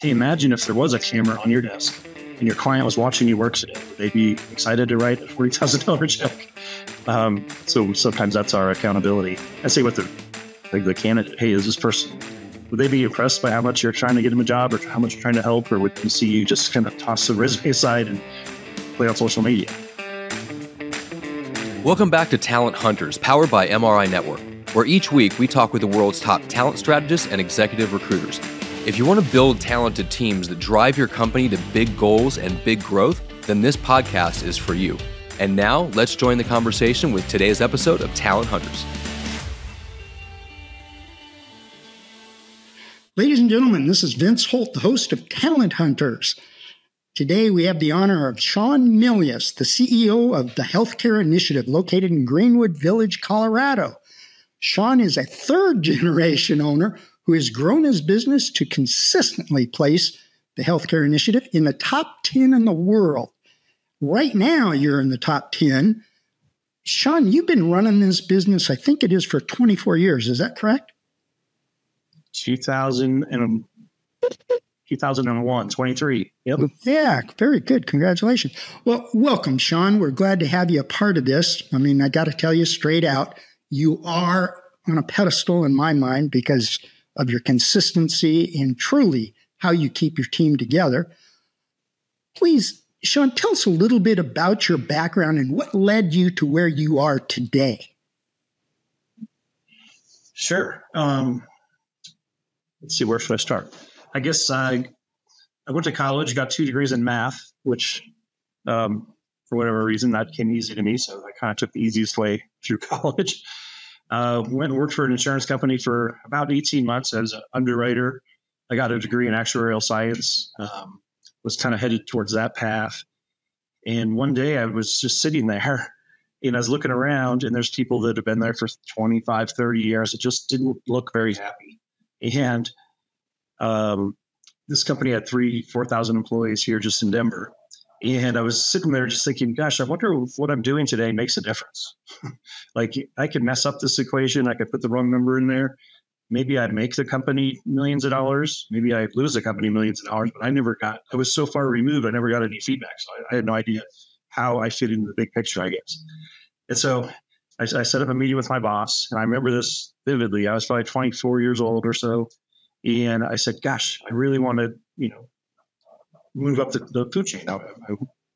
Hey, imagine if there was a camera on your desk and your client was watching you work today. Would they be excited to write a $40,000 check? So sometimes that's our accountability. I say with the candidate, hey, is this person, would they be impressed by how much you're trying to get them a job or how much you're trying to help? Or would you see you just kind of toss the resume aside and play on social media? Welcome back to Talent Hunters, powered by MRI Network, where each week we talk with the world's top talent strategists and executive recruiters. If you want to build talented teams that drive your company to big goals and big growth, then this podcast is for you. And now, let's join the conversation with today's episode of Talent Hunters. Ladies and gentlemen, this is Vince Holt, the host of Talent Hunters. Today, we have the honor of Sean Milius, the CEO of the Healthcare Initiative located in Greenwood Village, Colorado. Sean is a third-generation owner who has grown his business to consistently place the Healthcare Initiative in the top 10 in the world. Right now, you're in the top 10. Sean, you've been running this business, I think it is, for 24 years. Is that correct? 2001, 23. Yep. Yeah, very good. Congratulations. Well, welcome, Sean. We're glad to have you a part of this. I mean, I got to tell you straight out, you are on a pedestal in my mind because of your consistency and truly how you keep your team together. Please, Sean, tell us a little bit about your background and what led you to where you are today. Sure. Let's see, where should I start? I guess I went to college, got 2 degrees in math, which for whatever reason, that came easy to me. So I kind of took the easiest way through college. Went and worked for an insurance company for about 18 months as an underwriter. I got a degree in actuarial science, was kind of headed towards that path. And one day I was just sitting there and I was looking around and there's people that have been there for 25, 30 years. It just didn't look very happy. And this company had 4,000 employees here just in Denver. And I was sitting there just thinking, gosh, I wonder if what I'm doing today makes a difference. Like I could mess up this equation. I could put the wrong number in there. Maybe I'd make the company millions of dollars. Maybe I'd lose the company millions of dollars, but I was so far removed. I never got any feedback. So I had no idea how I fit into the big picture, I guess. And so I set up a meeting with my boss, and I remember this vividly. I was probably 24 years old or so. And I said, gosh, I really want to, move up the food chain. I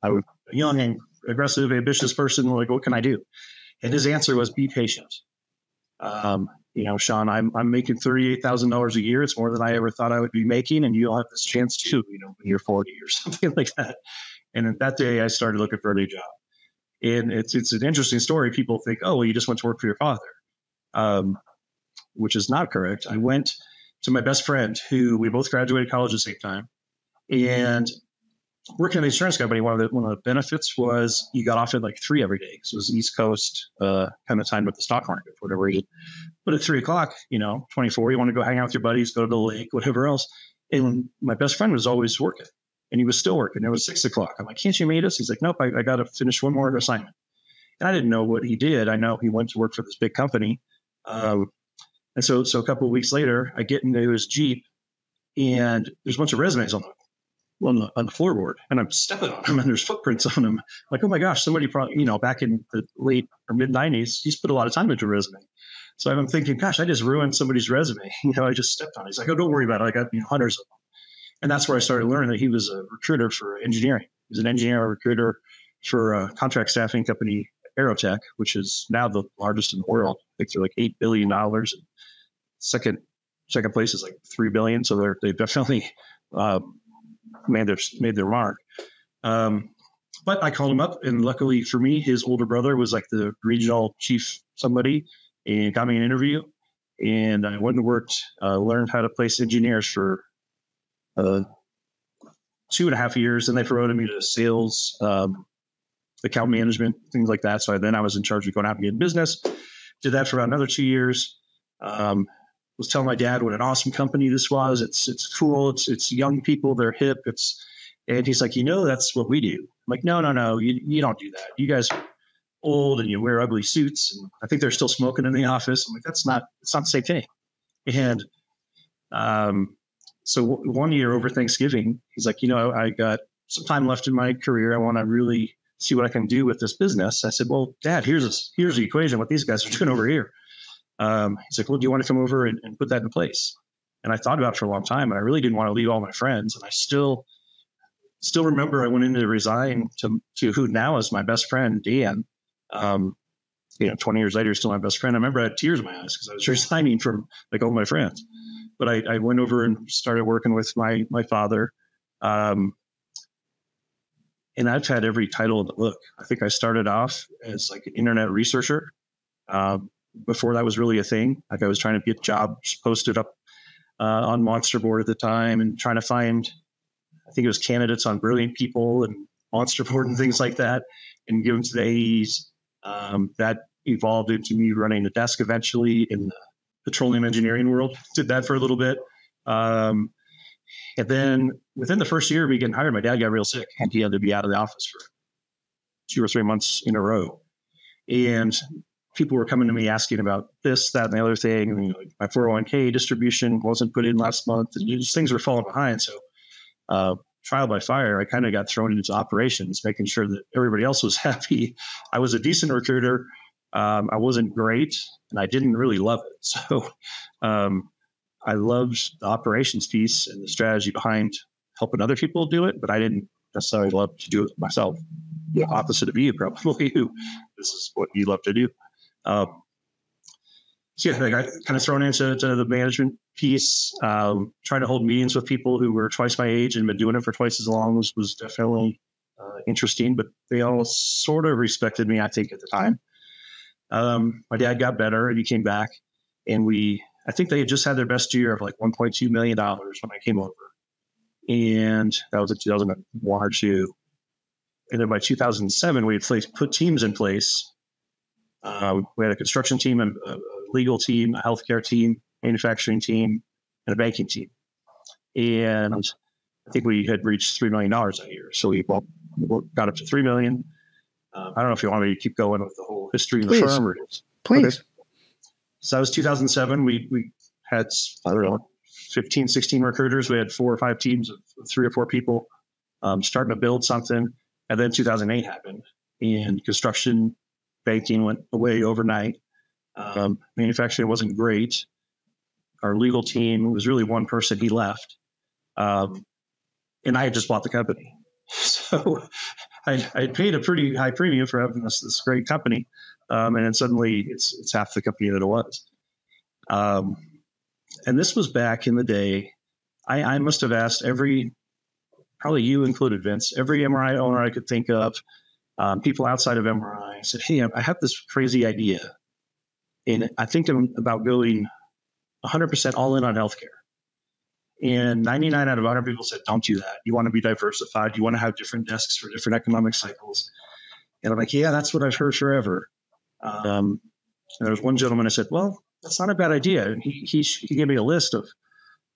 was a young and aggressive, ambitious person. Like, what can I do? And his answer was, be patient. Sean, I'm making $38,000 a year. It's more than I ever thought I would be making. And you'll have this chance too, when you're 40 or something like that. And that day I started looking for a new job. And it's an interesting story. People think, oh, well, you just went to work for your father, which is not correct. I went to my best friend who we both graduated college at the same time. And working at the insurance company, one of the benefits was you got off at like 3 every day. So it was East Coast kind of time with the stock market for whatever reason. But at 3 o'clock, 24, you want to go hang out with your buddies, go to the lake, whatever else. And my best friend was always working, and he was still working. It was 6 o'clock. I'm like, can't you meet us? He's like, nope, I got to finish one more assignment. And I didn't know what he did. I know he went to work for this big company. And so a couple of weeks later, I get into his Jeep, and there's a bunch of resumes on the floorboard, and I'm stepping on them, and there's footprints on them. Like, oh my gosh, somebody probably, back in the late or mid 90s, he's put a lot of time into a resume. So I'm thinking, gosh, I just ruined somebody's resume. I just stepped on it. He's like, oh, don't worry about it. I got hundreds of them. And that's where I started learning that he was a recruiter for engineering. He was an engineer recruiter for a contract staffing company, Aerotech, which is now the largest in the world. I think they're like $8 billion. And second place is like $3 billion. So they definitely made their mark. But I called him up, and luckily for me, his older brother was like the regional chief somebody, and got me an interview. And I went and worked, learned how to place engineers for 2.5 years. And they promoted me to sales, account management, things like that. So then I was in charge of going out and getting business. Did that for about another 2 years. Was telling my dad what an awesome company this was. It's cool. It's young people. They're hip. And he's like, that's what we do. I'm like, no, you don't do that. You guys are old and you wear ugly suits. And I think they're still smoking in the office. I'm like, it's not the same thing. And So one year over Thanksgiving, he's like, I got some time left in my career. I want to really see what I can do with this business. I said, well, Dad, here's the equation, what these guys are doing over here. He's like, well, do you want to come over and put that in place? And I thought about it for a long time, and I really didn't want to leave all my friends. And I still remember I went in to resign to who now is my best friend, Dan. 20 years later, still my best friend. I remember I had tears in my eyes because I was resigning from like all my friends. But I went over and started working with my father. And I've had every title in the book. I think I started off as like an internet researcher. Before that was really a thing. Like I was trying to get jobs posted up on Monster Board at the time and trying to find, I think it was candidates on Brilliant People and Monster Board and things like that, and give them to the AEs. That evolved into me running a desk eventually in the petroleum engineering world. Did that for a little bit. And then within the first year of me getting hired, my dad got real sick and he had to be out of the office for 2 or 3 months in a row. And people were coming to me asking about this, that, and the other thing. And, my 401k distribution wasn't put in last month. And just things were falling behind. So trial by fire, I kind of got thrown into operations, making sure that everybody else was happy. I was a decent recruiter. I wasn't great, and I didn't really love it. So I loved the operations piece and the strategy behind helping other people do it, but I didn't necessarily love to do it myself. The opposite of you, probably, who this is what you love to do. So yeah, I got kind of thrown into the management piece. Trying to hold meetings with people who were twice my age and been doing it for twice as long was definitely interesting, but they all sort of respected me, I think, at the time. My dad got better and he came back, and I think they had just had their best year of like $1.2 million when I came over. And that was in 2001 or 2. And then by 2007, we had put teams in place. We had a construction team, a legal team, a healthcare team, manufacturing team, and a banking team. And I think we had reached $3 million that year. So we got up to $3 million. I don't know if you want me to keep going with the whole history of the firm. Or Please. Okay. So that was 2007. We had, 15, 16 recruiters. We had 4 or 5 teams of 3 or 4 people starting to build something. And then 2008 happened, and construction banking went away overnight. Manufacturing wasn't great. Our legal team was really one person. He left. And I had just bought the company. So I paid a pretty high premium for having this great company. And then suddenly it's half the company that it was. And this was back in the day. I must have asked probably you included, Vince, every MRI owner I could think of, people outside of MRI. I said, hey, I have this crazy idea. And I think I'm about going 100% all in on healthcare. And 99 out of 100 people said, don't do that. You want to be diversified. You want to have different desks for different economic cycles. And I'm like, yeah, that's what I've heard forever. And there was one gentleman I said, well, that's not a bad idea. And he gave me a list of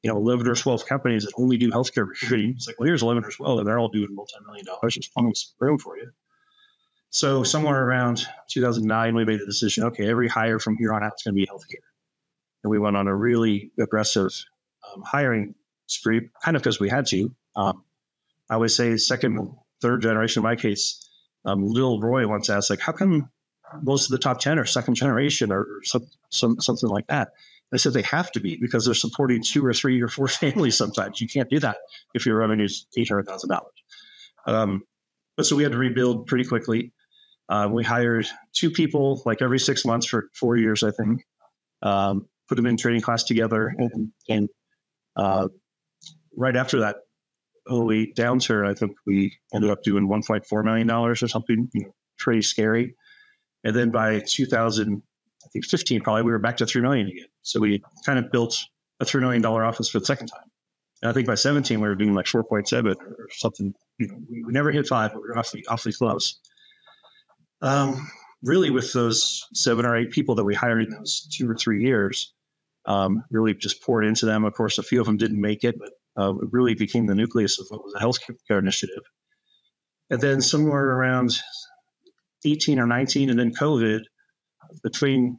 11 or 12 companies that only do healthcare recruiting. It's like, well, here's 11 or 12, and they're all doing multi-million dollars. There's plenty of room for you. So somewhere around 2009, we made the decision, okay, every hire from here on out is going to be healthcare. And we went on a really aggressive hiring spree, kind of because we had to. I would say second, third generation, in my case, Lil Roy once asked, like, how come most of the top 10 are second generation or something like that? I said they have to be, because they're supporting 2 or 3 or 4 families sometimes. You can't do that if your revenue is $800,000. But so we had to rebuild pretty quickly. We hired 2 people like every 6 months for 4 years, I think. Put them in training class together. And right after that 08 downturn, I think we ended up doing $1.4 million or something, pretty scary. And then by 2015, probably, we were back to $3 million again. So we kind of built a $3 million office for the second time. And I think by 17, we were doing like 4.7 or something. We never hit 5, but we were awfully close. Really, with those 7 or 8 people that we hired in those 2 or 3 years, really just poured into them. Of course, a few of them didn't make it, but it really became the nucleus of what was a healthcare initiative. And then somewhere around 18 or 19, and then COVID, between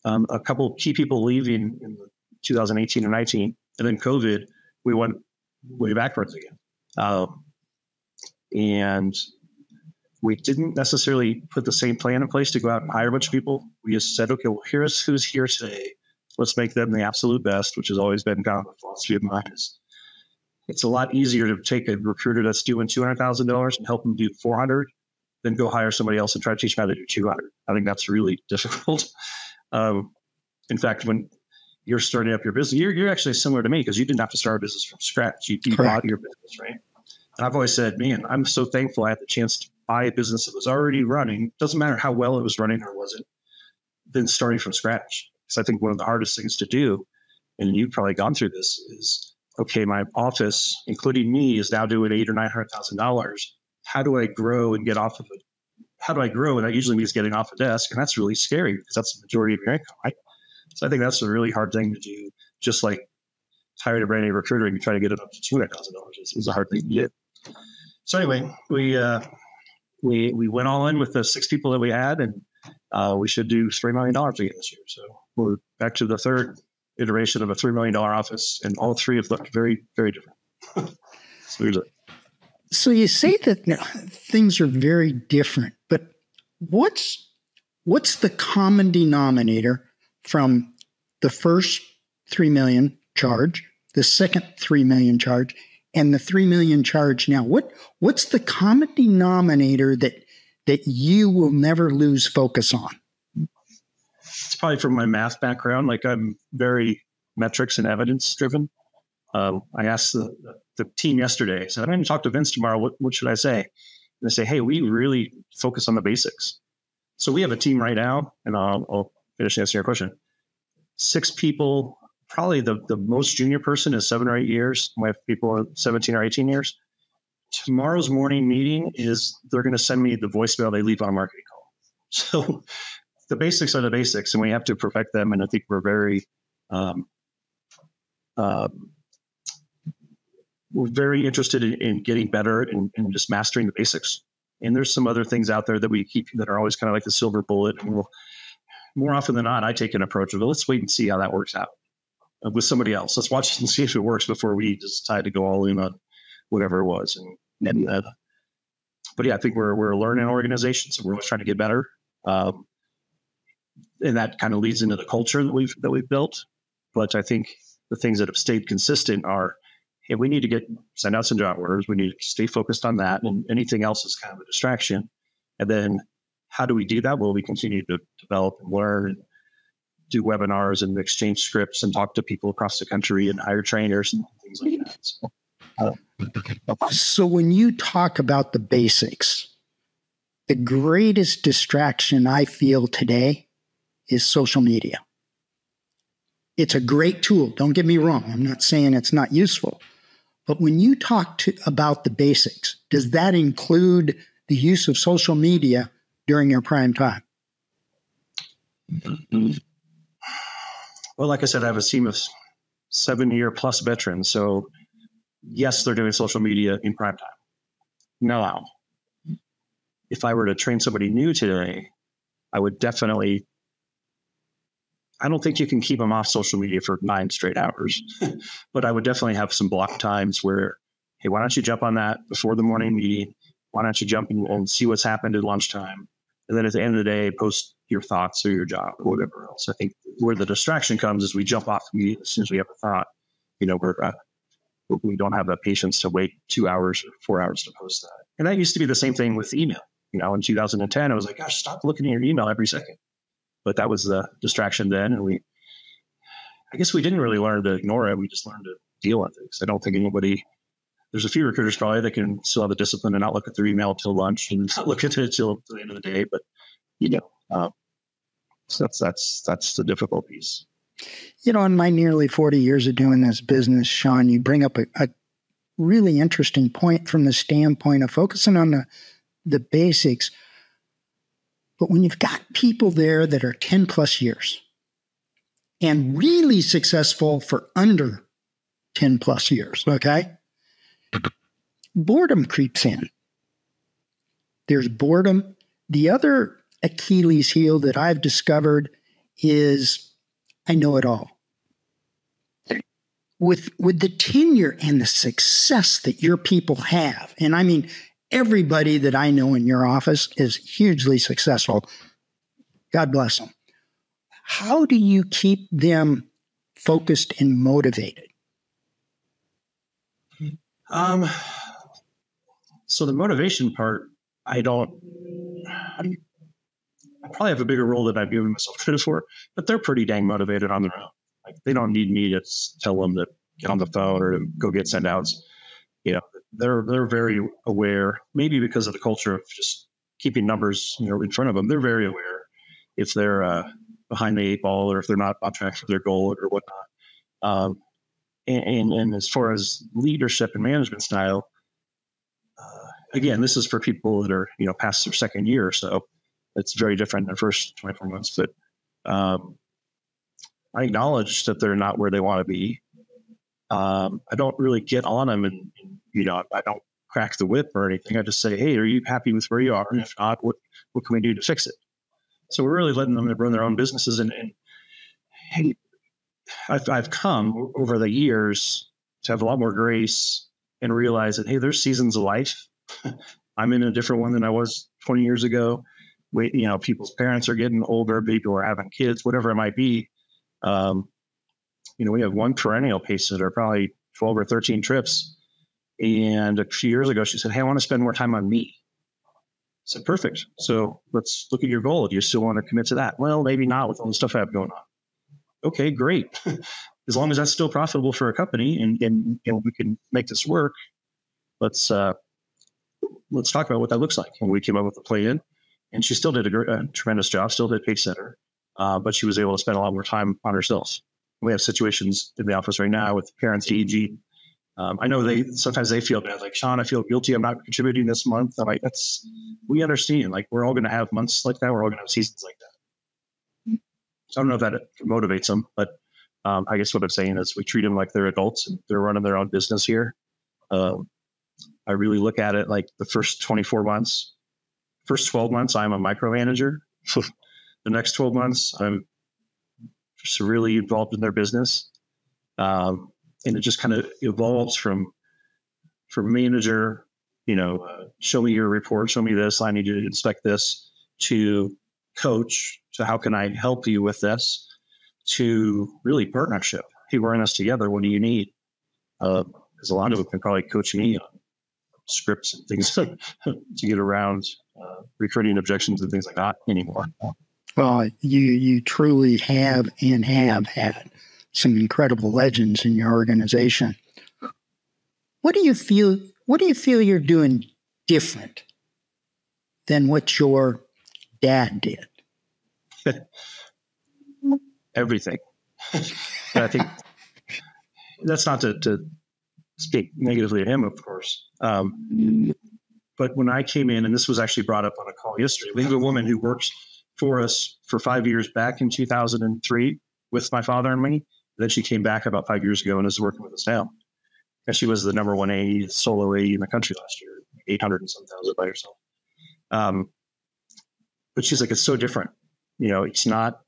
a couple of key people leaving in 2018 or 19, and then COVID, we went way backwards again. And we didn't necessarily put the same plan in place to go out and hire a bunch of people. We just said, okay, well, here's who's here today. Let's make them the absolute best, which has always been kind of a philosophy of mine. It's a lot easier to take a recruiter that's doing $200,000 and help them do 400 than go hire somebody else and try to teach them how to do 200. I think that's really difficult. In fact, when you're starting up your business, you're actually similar to me because you didn't have to start a business from scratch. You bought your business, right? And I've always said, man, I'm so thankful I had the chance to buy a business that was already running. Doesn't matter how well it was running or wasn't, than starting from scratch. Because I think one of the hardest things to do, and you've probably gone through this, is okay, my office, including me, is now doing $800,000 or $900,000. How do I grow and get off of it? How do I grow? And that usually means getting off a desk, and that's really scary because that's the majority of your income, right? So I think that's a really hard thing to do. Just like hiring a brand new recruiter and try to get it up to $200,000 is a hard thing to do. So anyway, we went all in with the 6 people that we had, and we should do $3 million again this year. So we're back to the third iteration of a $3 million office, and all 3 have looked very, very different. So you say that things are very different, but what's the common denominator from the first $3 million charge, the second $3 million charge, and the $3 million charge now? What's the common denominator that you will never lose focus on? It's probably from my math background. Like, I'm very metrics and evidence driven. I asked the team yesterday, I said, I'm going to talk to Vince tomorrow. What should I say? And they say, hey, we really focus on the basics. So we have a team right now, and I'll finish answering your question. 6 people, probably the most junior person is 7 or 8 years. We have people 17 or 18 years. Tomorrow's morning meeting is they're going to send me the voicemail they leave on a marketing call. So the basics are the basics, and we have to perfect them. And I think we're very interested in getting better and just mastering the basics. And there's some other things out there that we keep that are always kind of like the silver bullet. And more often than not, I take an approach of, let's wait and see how that works out with somebody else. Let's watch and see if it works before we decide to go all in on whatever it was. But yeah, I think we're a learning organization, so we're always trying to get better. And that kind of leads into the culture that we've built. But I think the things that have stayed consistent are, hey, we need to send out some job orders. We need to stay focused on that, and anything else is kind of a distraction. And then how do we do that? Well, we continue to develop and learn and do webinars and exchange scripts and talk to people across the country and hire trainers and things like that. So when you talk about the basics, the greatest distraction I feel today is social media. It's a great tool. Don't get me wrong. I'm not saying it's not useful. But when you talk about the basics, does that include the use of social media during your prime time? Well, like I said, I have a team of 7-year-plus veterans. So yes, they're doing social media in prime time. Now, if I were to train somebody new today, I would definitely, I don't think you can keep them off social media for 9 straight hours, but I would definitely have some block times where, hey, why don't you jump on that before the morning meeting? Why don't you jump in and see what's happened at lunchtime? And then at the end of the day, post your thoughts or your job or whatever else. I think where the distraction comes is we jump off immediately as soon as we have a thought. We don't have the patience to wait 2 hours or 4 hours to post that. And that used to be the same thing with email. In 2010, I was like, gosh, stop looking at your email every second. But that was the distraction then. And I guess we didn't really learn to ignore it. We just learned to deal with it. So I don't think there's a few recruiters probably that can still have the discipline and not look at their email until lunch and not look at it until the end of the day. But, so that's the difficult piece. In my nearly 40 years of doing this business, Sean, you bring up a really interesting point from the standpoint of focusing on the basics. But when you've got people there that are 10 plus years and really successful for under 10 plus years, okay? Boredom creeps in. There's boredom. The other Achilles heel that I've discovered is I know it all. with the tenure and the success that your people have, and I mean, everybody that I know in your office is hugely successful. God bless them. How do you keep them focused and motivated? So the motivation part, I probably have a bigger role than I've given myself credit for, but they're pretty dang motivated on their own. Like, they don't need me to tell them to get on the phone or to go get send outs. They're very aware, maybe because of the culture of just keeping numbers, in front of them. They're very aware if they're behind the eight ball or if they're not on track for their goal or whatnot. And as far as leadership and management style, again, this is for people that are, past their second year. So it's very different in the first 24 months. But I acknowledge that they're not where they want to be. I don't really get on them and I don't crack the whip or anything. I just say, hey, are you happy with where you are? And if not, what can we do to fix it? So we're really letting them run their own businesses. And hey, I've come over the years to have a lot more grace and realize that, hey, there's seasons of life. I'm in a different one than I was 20 years ago. People's parents are getting older, people are having kids, whatever it might be. We have one perennial pace sitter, probably 12 or 13 trips. And a few years ago, she said, hey, I want to spend more time on me. I said, perfect. So let's look at your goal. Do you still want to commit to that? Well, maybe not with all the stuff I have going on. Okay, great. As long as that's still profitable for a company and we can make this work, let's talk about what that looks like. And we came up with a plan, and she still did a tremendous job, still did pace setter, but she was able to spend a lot more time on herself. We have situations in the office right now with parents EEG. I know sometimes they feel bad, like, Sean, I feel guilty. I'm not contributing this month. I'm like, we understand. Like, we're all going to have months like that. We're all going to have seasons like that. So I don't know if that motivates them, but I guess what I'm saying is we treat them like they're adults and they're running their own business here. I really look at it like the first 24 months, first 12 months, I'm a micromanager. The next 12 months, I'm just really involved in their business. And it just kind of evolves from manager, show me your report, show me this, I need you to inspect this, to coach, to how can I help you with this, to really partnership. Hey, we're in this together. What do you need? Because a lot of them can probably coach me on scripts and things to get around recruiting objections and things like that anymore. Well, you truly have and have had some incredible legends in your organization. What do you feel you're doing different than what your dad did? Everything. I think that's not to speak negatively of him, of course. But when I came in, and this was actually brought up on a call yesterday, we have a woman who works for us for 5 years back in 2003 with my father and me. Then she came back about 5 years ago and is working with us now. And she was the number one AE, solo AE in the country last year, 800 and some thousand by herself. But she's like, it's so different. It's not,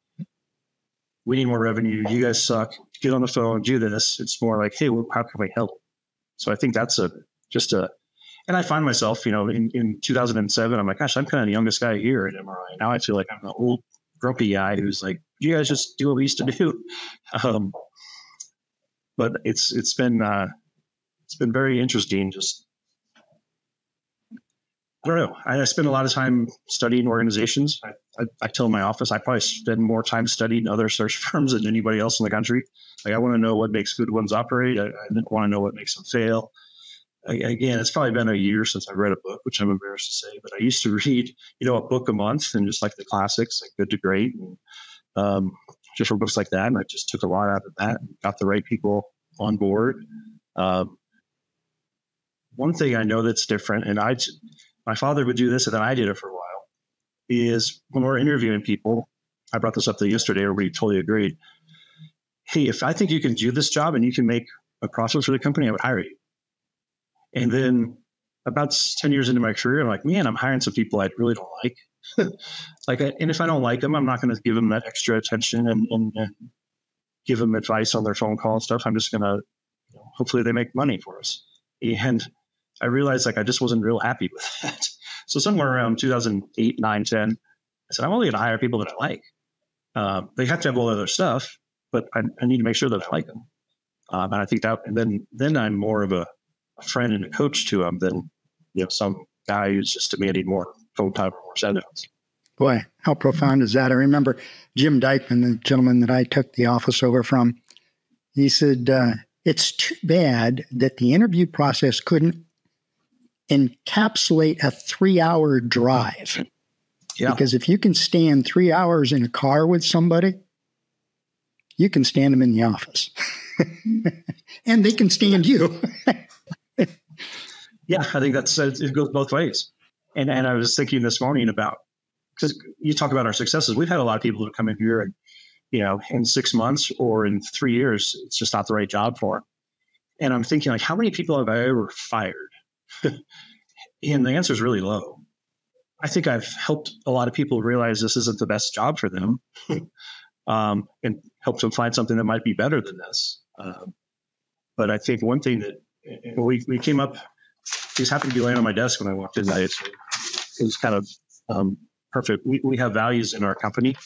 we need more revenue. You guys suck. Get on the phone, do this. It's more like, hey, how can we help? So I think that's and I find myself, in 2007, I'm like, gosh, I'm kind of the youngest guy here at MRI. Now I feel like I'm the old grumpy guy who's like, you guys just do what we used to do. But it's been very interesting. Just, I don't know. I spend a lot of time studying organizations. I tell my office, I probably spend more time studying other search firms than anybody else in the country. Like, I want to know what makes good ones operate. I want to know what makes them fail. Again, it's probably been a year since I read a book, which I'm embarrassed to say, but I used to read, a book a month, and just like the classics, like Good to Great, and different books like that. And I just took a lot out of that and got the right people on board. One thing I know that's different, and my father would do this, and then I did it for a while, is when we're interviewing people, I brought this up yesterday, everybody totally agreed. Hey, if I think you can do this job and you can make a profit for the company, I would hire you. And then about 10 years into my career, I'm like, man, I'm hiring some people I really don't like. And if I don't like them, I'm not going to give them that extra attention and give them advice on their phone call and stuff. I'm just going to hopefully they make money for us. And I realized like I just wasn't real happy with that. So somewhere around 2008, 9, 10, I said, I'm only going to hire people that I like. They have to have all other stuff, but I need to make sure that I like them. And I think that, and then I'm more of a friend and a coach to them than, some guy who's just demanding more phone time or more send-outs. Boy, how profound is that? I remember Jim Dykeman, the gentleman that I took the office over from, he said, it's too bad that the interview process couldn't encapsulate a 3-hour drive. Yeah. Because if you can stand 3 hours in a car with somebody, you can stand them in the office. And they can stand you. Yeah, I think it goes both ways. And I was thinking this morning about, because you talk about our successes, we've had a lot of people who come in here and, in 6 months or in 3 years, it's just not the right job for them. And I'm thinking, like, how many people have I ever fired? And the answer is really low. I think I've helped a lot of people realize this isn't the best job for them, and helped them find something that might be better than this. But I think one thing that we came up, just happened to be laying on my desk when I walked in. It was kind of perfect. We have values in our company,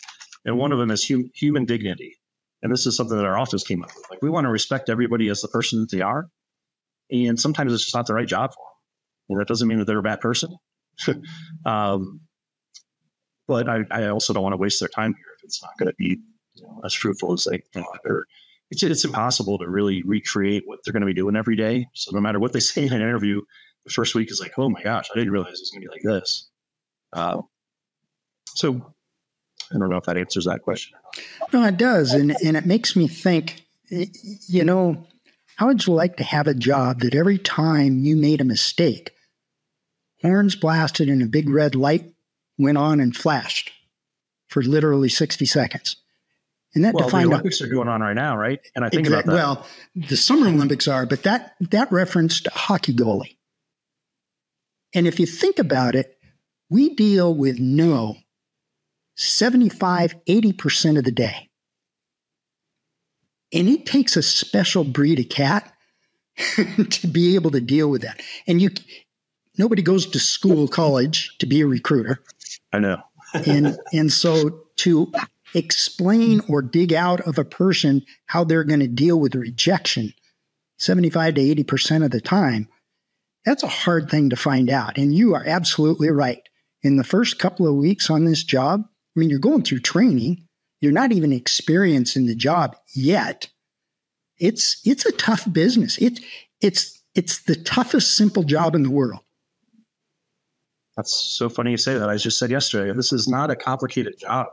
and one of them is human dignity. And this is something that our office came up with. Like, we want to respect everybody as the person that they are. And sometimes it's just not the right job for them. And that doesn't mean that they're a bad person. But I also don't want to waste their time here if it's not going to be as fruitful as they want. It's impossible to really recreate what they're going to be doing every day. So no matter what they say in an interview, the first week is like, oh my gosh, I didn't realize it was going to be like this. So I don't know if that answers that question. No, it does. And it makes me think, how would you like to have a job that every time you made a mistake, horns blasted and a big red light went on and flashed for literally 60 seconds? And that the Olympics are going on right now, right? And I think about that. Well, the Summer Olympics are, but that referenced a hockey goalie. And if you think about it, we deal with no 75, 80% of the day. And it takes a special breed of cat to be able to deal with that. And nobody goes to school, college to be a recruiter. I know. and so to explain or dig out of a person how they're going to deal with rejection 75 to 80% of the time, that's a hard thing to find out. And you are absolutely right. In the first couple of weeks on this job, you're going through training. You're not even experienced in the job yet. It's a tough business. It's the toughest simple job in the world. That's so funny you say that. I just said yesterday, this is not a complicated job.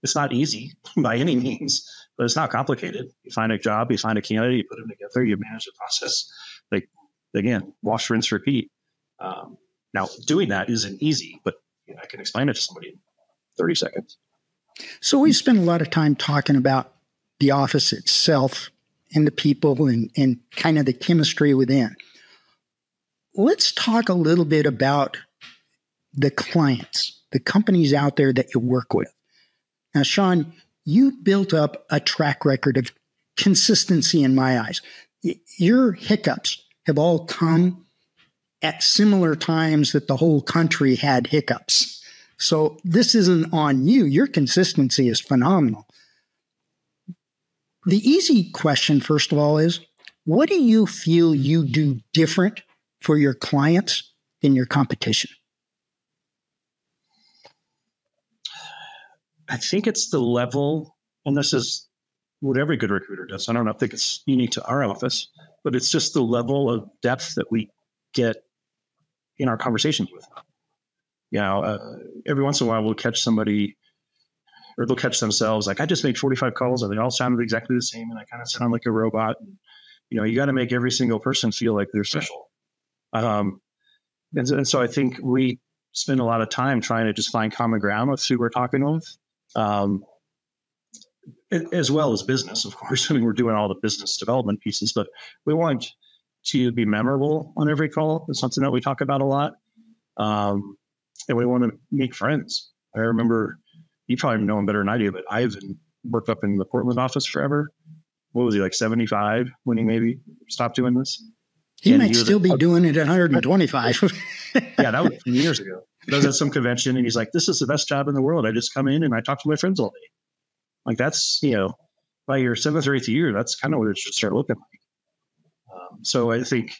It's not easy by any means, but it's not complicated. You find a job, you find a candidate, you put them together, you manage the process. Like, again, wash, rinse, repeat. Now, doing that isn't easy, but I can explain it to somebody in 30 seconds. So we spend a lot of time talking about the office itself and the people and kind of the chemistry within. Let's talk a little bit about the clients, the companies out there that you work with. Now, Sean, you built up a track record of consistency in my eyes. Your hiccups have all come at similar times that the whole country had hiccups. So this isn't on you. Your consistency is phenomenal. The easy question, first of all, is what do you feel you do different for your clients than your competition? I think it's the level, and this is what every good recruiter does. I don't think it's unique to our office, but it's just the level of depth that we get in our conversations with them. Every once in a while we'll catch somebody, or they'll catch themselves like, I just made 45 calls and they all sounded exactly the same, and I kind of sound like a robot. And, you got to make every single person feel like they're special. And so I think we spend a lot of time trying to just find common ground with who we're talking with. As well as business, of course. We're doing all the business development pieces, but we want to be memorable on every call. It's something that we talk about a lot. And we want to make friends. I remember, you probably know him better than I do, but Ivan worked up in the Portland office forever. what was he, like 75 when he maybe stopped doing this? He might still be doing it at 125. Yeah, that was years ago. He was at some convention and he's like, this is the best job in the world. I just come in and I talk to my friends all day. Like that's, by your 7th or 8th year, that's kind of what it should start looking like. So I think,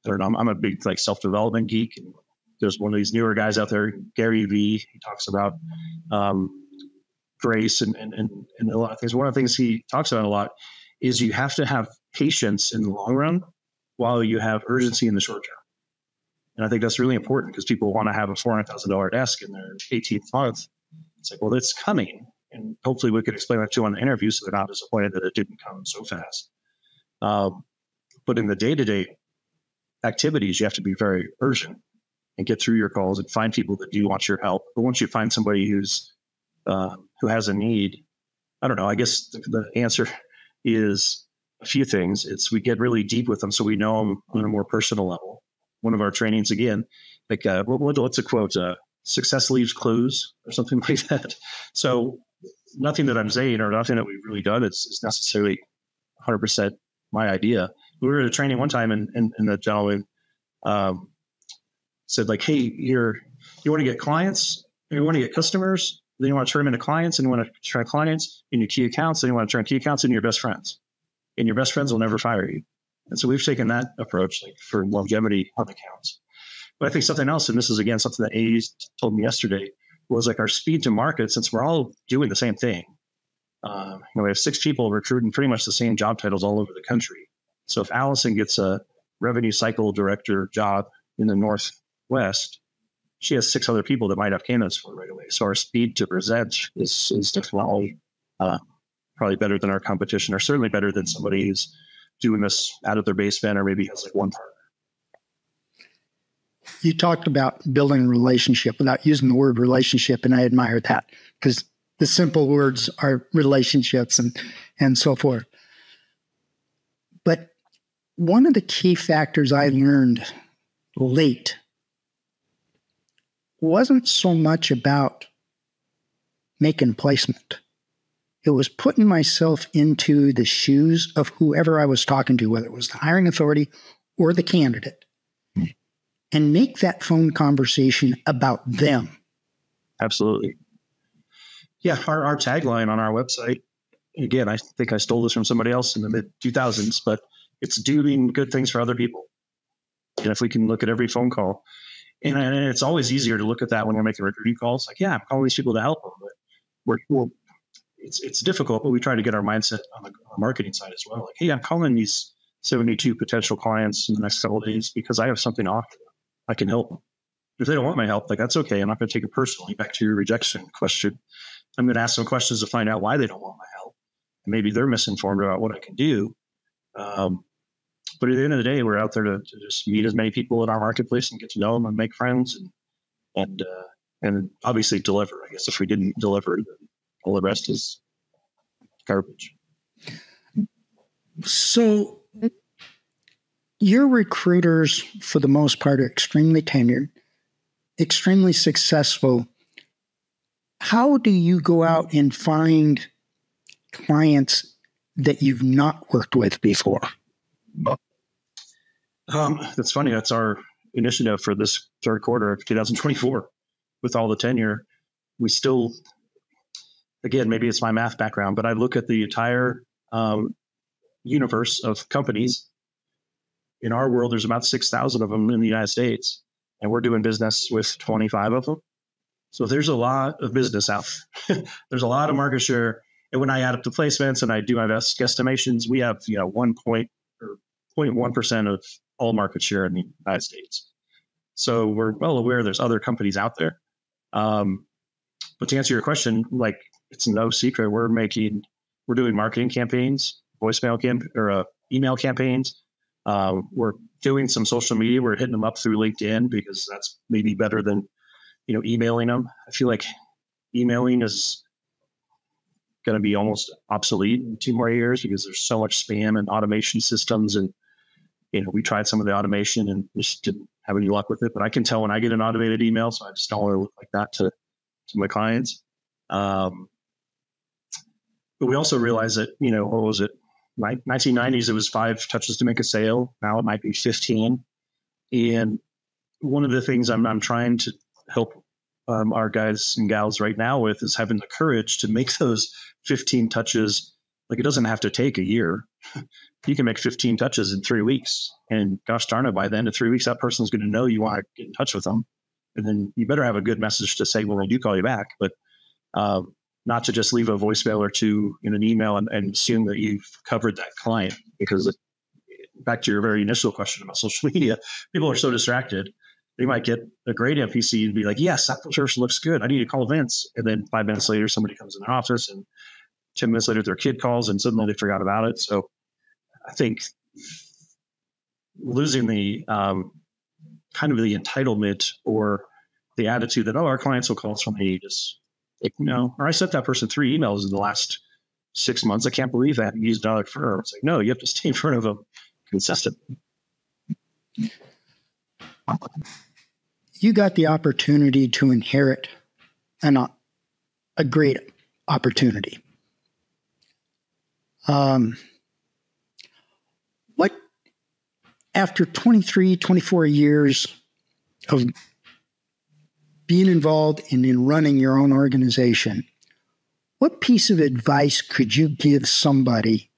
I don't know, I'm a big like self-development geek. And there's one of these newer guys out there, Gary V. He talks about grace and a lot of things. One of the things he talks about a lot is you have to have patience in the long run while you have urgency in the short term. And I think that's really important because people want to have a $400,000 desk in their 18th month. It's like, well, it's coming. And hopefully we could explain that to them on the interview so they're not disappointed that it didn't come so fast. But in the day-to-day activities, you have to be very urgent and get through your calls and find people that do want your help. But once you find somebody who has a need, I don't know, I guess the answer is a few things. It's we get really deep with them so we know them on a more personal level. One of our trainings, again, like what's a quote? Success leaves clues or something like that. So nothing that I'm saying or nothing that we've really done is necessarily 100% my idea. We were at a training one time and the gentleman said like, hey, you want to get clients, you want to get customers, then you want to turn them into clients, and you want to turn clients into key accounts, then you want to turn key accounts into your best friends. And your best friends will never fire you. And so we've taken that approach like for longevity on accounts. But I think something else, and this is again something that A told me yesterday, was like our speed to market, since we're all doing the same thing. We have 6 people recruiting pretty much the same job titles all over the country. So if Allison gets a revenue cycle director job in the Northwest, she has 6 other people that might have candidates for right away. So our speed to present is definitely probably better than our competition, or certainly better than somebody who's doing this out of their basement or maybe has like one partner. You talked about building a relationship without using the word relationship, and I admire that because the simple words are relationships and so forth. But one of the key factors I learned late wasn't so much about making placement. It was putting myself into the shoes of whoever I was talking to, whether it was the hiring authority or the candidate, and make that phone conversation about them. Absolutely. Yeah, our tagline on our website, again, I think I stole this from somebody else in the mid-2000s, but it's doing good things for other people. And if we can look at every phone call, and it's always easier to look at that when we're making recruiting calls. Like, yeah, I'm calling these people to help them, but it's difficult, but we try to get our mindset on the marketing side as well. Like, hey, I'm calling these 72 potential clients in the next couple of days because I have something to offer them. I can help them. If they don't want my help, like that's okay. I'm not going to take it personally. Back to your rejection question. I'm going to ask some questions to find out why they don't want my help. And maybe they're misinformed about what I can do. But at the end of the day, we're out there to just meet as many people in our marketplace and get to know them and make friends and obviously deliver. I guess if we didn't deliver, then all the rest is garbage. So your recruiters, for the most part, are extremely tenured, extremely successful. How do you go out and find clients that you've not worked with before? That's funny. That's our initiative for this third quarter of 2024. With all the tenure, we still, again, maybe it's my math background, but I look at the entire universe of companies. In our world, there's about 6,000 of them in the United States, and we're doing business with 25 of them. So there's a lot of business out there. There's a lot of market share. And when I add up the placements and I do my best guesstimations, we have 0.1% of all market share in the United States. So we're well aware there's other companies out there. But to answer your question, like it's no secret, we're doing marketing campaigns, email campaigns. We're doing some social media. We're hitting them up through LinkedIn because that's maybe better than, emailing them. I feel like emailing is going to be almost obsolete in 2 more years because there's so much spam and automation systems. And, we tried some of the automation and just didn't have any luck with it, but I can tell when I get an automated email. So I just don't want to look like that to my clients. But we also realized that, what was it? 1990s, it was 5 touches to make a sale. Now it might be 15. And one of the things I'm trying to help our guys and gals right now with is having the courage to make those 15 touches. Like, it doesn't have to take a year. You can make 15 touches in 3 weeks. And gosh darn it, by the end of 3 weeks, that person's going to know you want to get in touch with them. And then you better have a good message to say, well, I do call you back. But not to just leave a voicemail or two in an email and assume that you've covered that client. Because back to your very initial question about social media, people are so distracted. They might get a great NPC and be like, yes, that person looks good. I need to call Vince. And then 5 minutes later, somebody comes in their office, and 10 minutes later, their kid calls, and suddenly they forgot about it. So I think losing the kind of the entitlement or the attitude that, our clients will call somebody just, or I sent that person 3 emails in the last 6 months. I can't believe that. You used another firm. It's like, no, you have to stay in front of them consistently. You got the opportunity to inherit a great opportunity. What, after 23, 24 years of being involved in running your own organization, what piece of advice could you give somebody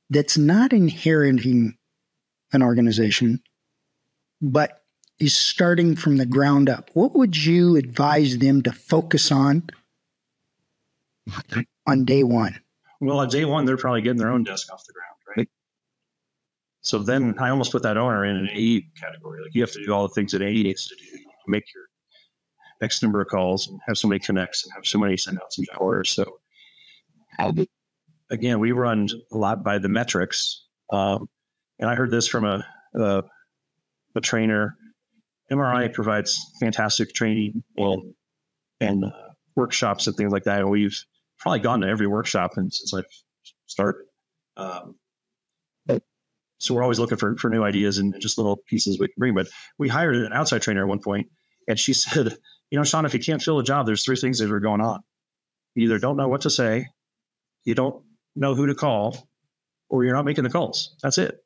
that's not inheriting an organization, but is starting from the ground up? What would you advise them to focus on day one? Well, on day one, they're probably getting their own desk off the ground, right? So then I almost put that owner in an AE category. Like, you have to do all the things that AE needs to do. Make your X number of calls and have somebody connects and have somebody send out some orders. So again, we run a lot by the metrics. And I heard this from a trainer. MRI provides fantastic training and workshops and things like that. And we've probably gone to every workshop since I've started. So we're always looking for new ideas and just little pieces we can bring. But we hired an outside trainer at one point, and she said, Sean, if you can't fill a job, there's 3 things that are going on. You either don't know what to say, you don't know who to call, or you're not making the calls. That's it.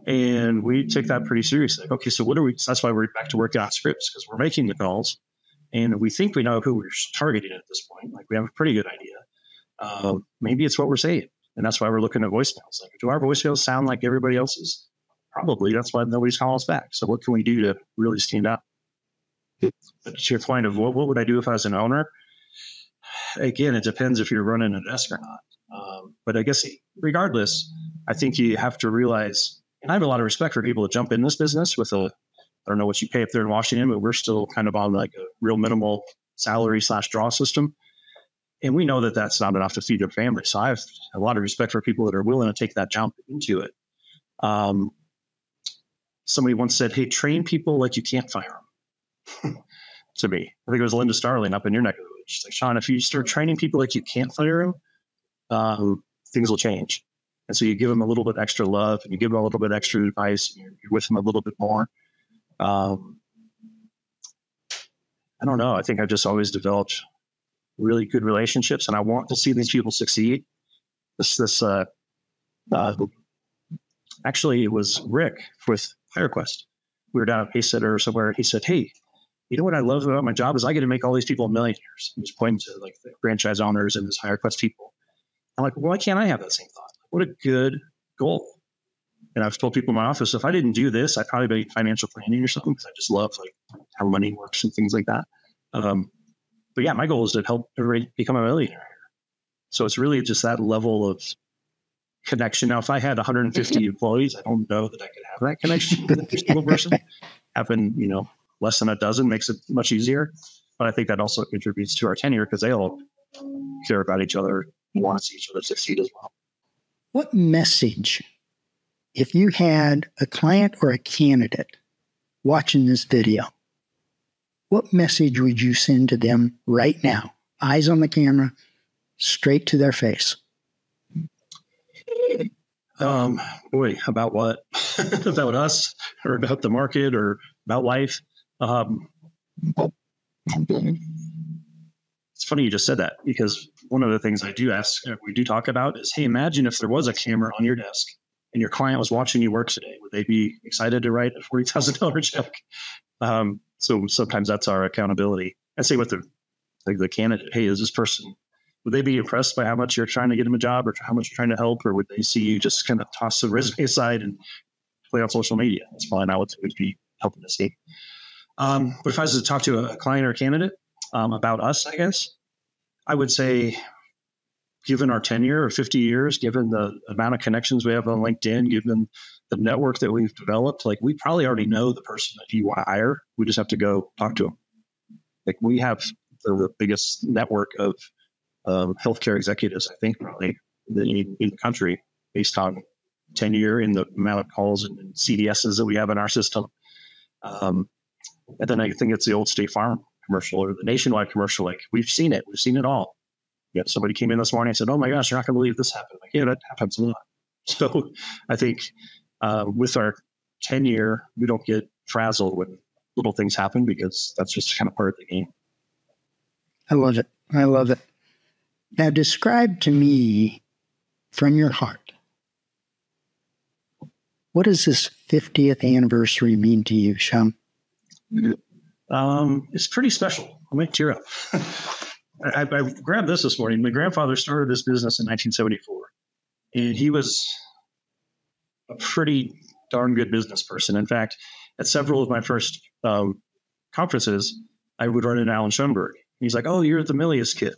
And we take that pretty seriously. Okay, so that's why we're back to working on scripts, because we're making the calls and we think we know who we're targeting at this point. Like, we have a pretty good idea. Maybe it's what we're saying. And that's why we're looking at voicemails. Like, do our voicemails sound like everybody else's? Probably. That's why nobody's calling us back. So what can we do to really stand out? But to your point of what would I do if I was an owner? Again, it depends if you're running a desk or not. But I guess regardless, I think you have to realize, and I have a lot of respect for people that jump in this business with I don't know what you pay up there in Washington, but we're still kind of on like a real minimal salary / draw system. And we know that that's not enough to feed their family. So I have a lot of respect for people that are willing to take that jump into it. Somebody once said, hey, train people like you can't fire them. To me, I think it was Linda Starling up in your neck of the woods. She's like, Sean, if you start training people like you can't fire them, things will change. And so you give them a little bit extra love, and you give them a little bit extra advice, and you're with them a little bit more. I don't know. I think I've just always developed really good relationships, and I want to see these people succeed. Actually, it was Rick with HireQuest. We were down at Pacesetter or somewhere, and he said, hey, you know what I love about my job is I get to make all these people millionaires. He was pointing to like the franchise owners and his HireQuest people. I'm like, why can't I have that same thought? What a good goal. And I've told people in my office, if I didn't do this, I'd probably be financial planning or something, because I just love like how money works and things like that. But yeah, my goal is to help everybody become a millionaire. So it's really just that level of connection. Now, if I had 150 employees, I don't know that I could have that connection with every single person. Having, less than a dozen makes it much easier. But I think that also contributes to our tenure, because they all care about each other and want to see each other succeed as well. What message, if you had a client or a candidate watching this video, what message would you send to them right now? Eyes on the camera, straight to their face. Boy, about what? About us, or about the market, or about life? It's funny you just said that, because one of the things I do ask, we do talk about is, hey, imagine if there was a camera on your desk and your client was watching you work today. Would they be excited to write a $40,000 check? So sometimes that's our accountability. I say with the candidate, hey, is this person, would they be impressed by how much you're trying to get them a job or how much you're trying to help? Or would they see you just kind of toss the resume aside and play on social media? That's probably not what they would be helping to see. But if I was to talk to a client or a candidate about us, I guess, I would say, given our tenure of 50 years, given the amount of connections we have on LinkedIn, given the network that we've developed, like we probably already know the person that you want to hire. We just have to go talk to them. Like we have the biggest network of healthcare executives, I think, probably in the country, based on tenure and the amount of calls and CDSs that we have in our system. And then I think it's the old State Farm commercial or the Nationwide commercial. Like we've seen it all. Yeah, somebody came in this morning and said, "Oh my gosh, you're not going to believe this happened." Like, yeah, that happens a lot. So I think with our tenure, we don't get frazzled when little things happen because that's just kind of part of the game. I love it. I love it. Now, describe to me from your heart, what does this 50th anniversary mean to you, Sean? It's pretty special. I'll make tear up. I grabbed this morning. My grandfather started this business in 1974, and he was a pretty darn good business person. In fact, at several of my first conferences, I would run into Alan Schoenberg. He's like, "Oh, you're the Milius kid.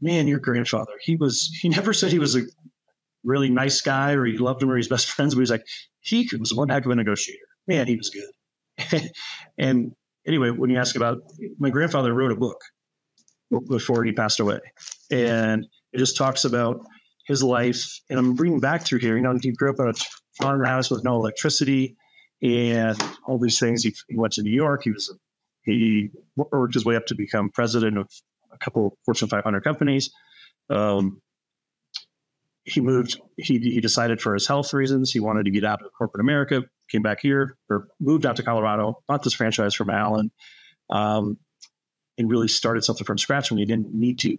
Man, your grandfather. He never said he was a really nice guy or he loved him or he's best friends, but he's like, he was one heck of a negotiator. Man, he was good." And anyway, when you ask about, my grandfather wrote a book before he passed away. And it just talks about his life. And I'm bringing back through here, he grew up in a farmhouse with no electricity and all these things. He went to New York. He worked his way up to become president of a couple of Fortune 500 companies. He moved, he decided for his health reasons, he wanted to get out of corporate America, came back here, or moved out to Colorado, bought this franchise from Alan, and really started something from scratch when he didn't need to.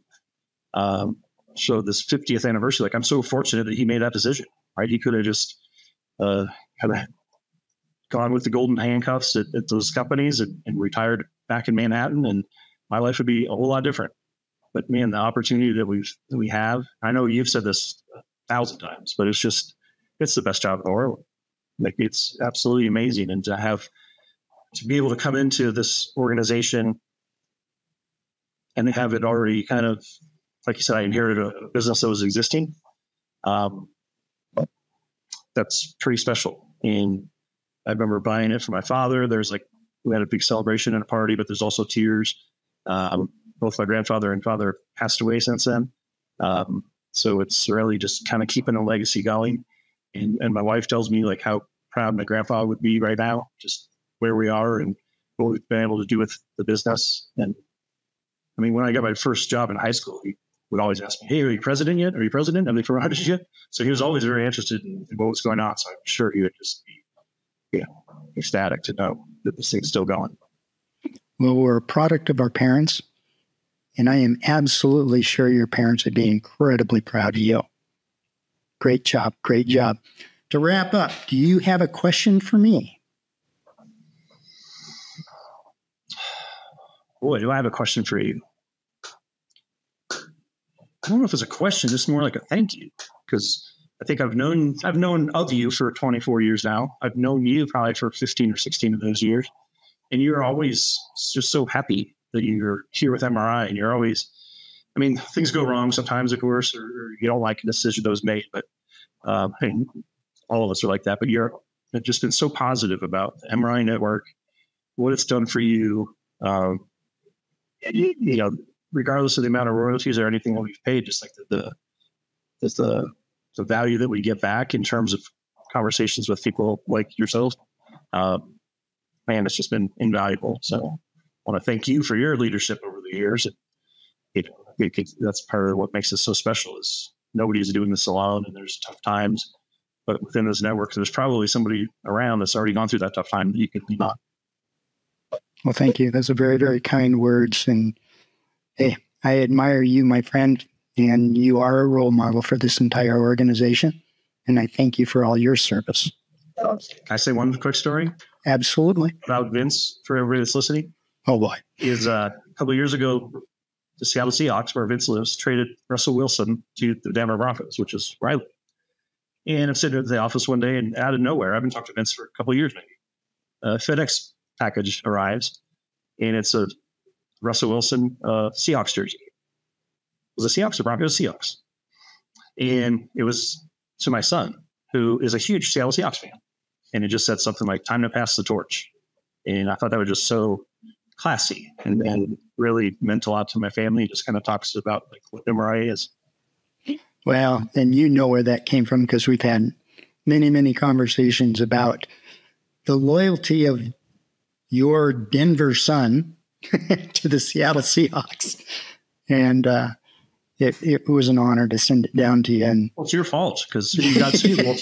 So this 50th anniversary, like I'm so fortunate that he made that decision, right? He could have just kind of gone with the golden handcuffs at those companies and retired back in Manhattan, and my life would be a whole lot different. But man, the opportunity that we have, I know you've said this 1,000 times, but it's the best job in the world. Like it's absolutely amazing. And to be able to come into this organization and have it already kind of, like you said, I inherited a business that was existing. That's pretty special. And I remember buying it for my father. We had a big celebration and a party, but there's also tears. Both my grandfather and father passed away since then. So it's really just kind of keeping a legacy going. And my wife tells me like how proud my grandfather would be right now, just where we are and what we've been able to do with the business. And I mean, when I got my first job in high school, he would always ask me, "Hey, are you president yet? Are you president? Have they promoted you?" So he was always very interested in what was going on. So I'm sure he would just be, ecstatic to know that this thing's still going. Well, we're a product of our parents. And I am absolutely sure your parents would be incredibly proud of you. Great job. Great job. To wrap up, do you have a question for me? Boy, do I have a question for you. I don't know if it's a question, it's more like a thank you. Because I think I've known of you for 24 years now. I've known you probably for 15 or 16 of those years. And you're always just so happy that you're here with MRI, and you're always, I mean, things go wrong sometimes, of course, or you don't like a decision that was made, but hey, all of us are like that. But you've just been so positive about the MRI network, what it's done for you, regardless of the amount of royalties or anything that we've paid, just like the value that we get back in terms of conversations with people like yourself. Man, it's just been invaluable. So I want to thank you for your leadership over the years. That's part of what makes it so special is nobody's doing this alone, and there's tough times. But within this network, there's probably somebody around that's already gone through that tough time that you can lean on. Well, thank you. Those are very, very kind words. And hey, I admire you, my friend. And you are a role model for this entire organization. And I thank you for all your service. Can I say one quick story? Absolutely. About Vince, for everybody that's listening? Oh, boy. Is a couple of years ago, the Seattle Seahawks, where Vince lives, traded Russell Wilson to the Denver Broncos, which is where I live. And I'm sitting at the office one day, and out of nowhere, I've been talking to Vince for a couple of years maybe. A FedEx package arrives, and it's a Russell Wilson Seahawks jersey. Was the Seahawks or Broncos? Seahawks. And it was to my son, who is a huge Seattle Seahawks fan. And it just said something like, "Time to pass the torch." And I thought that was just so classy and really meant a lot to my family. It just kind of talks about like what MRI is. Well, and you know where that came from, because we've had many, many conversations about the loyalty of your Denver son to the Seattle Seahawks. And it was an honor to send it down to you. And well, it's your fault, because you got Super Bowl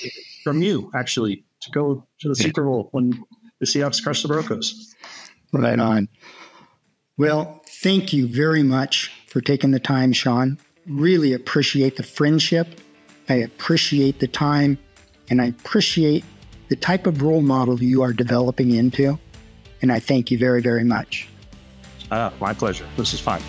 from you, actually, to go to the Super Bowl when the Seahawks crushed the Broncos. Right on. Well, thank you very much for taking the time, Sean. Really appreciate the friendship. I appreciate the time, and I appreciate the type of role model you are developing into. And I thank you very, very much. My pleasure. This is fun.